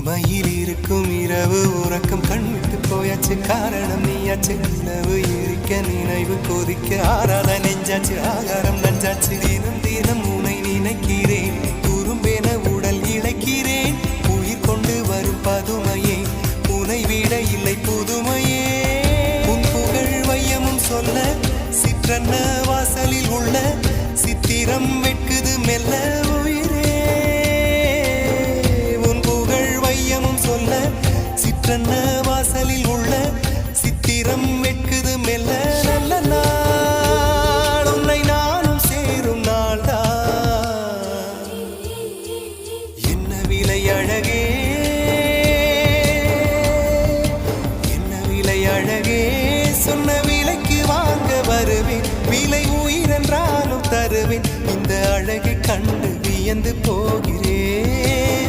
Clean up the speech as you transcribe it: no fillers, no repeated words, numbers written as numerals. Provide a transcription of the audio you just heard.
இமையில் இருக்கும் இரவு உறக்கம் கண்விட்டு போயாச்சு காரணம் நீயாச்சு நிலவு எரிக்க நினைவு கொதிக்க ஆறாத நெஞ்சாச்சு ஆகாரம் நஞ்சாச்சு தினம் தினம் உனை நினைக்கிறேன் குறும்பென உடல் இழைக்கிறேன் உயிர் கொண்டு வரும் பதுமையே உனை விட இல்லை புதுமையே உன் புகழ் வையமும் சொல்ல சிற்றன்ன வாசலில் உள்ள சித்திரம் வெட்குது மெல்ல உயிரே உன் புகழ் வையமும் சொல்ல சிற்றன்ன வாசலில் உள்ள சித்திரம் வெட்குது மெல்ல நல்ல நாள் உன்னை நானும் சேரும் நாள்தான் என்ன விலை அழகே என்ன விலை அழகே சொன்ன விலைக்கு வாங்க வருவேன் விலை உயிரென்றாலும் தருவேன் இந்த அழகை கண்டு வியந்து போகிறேன்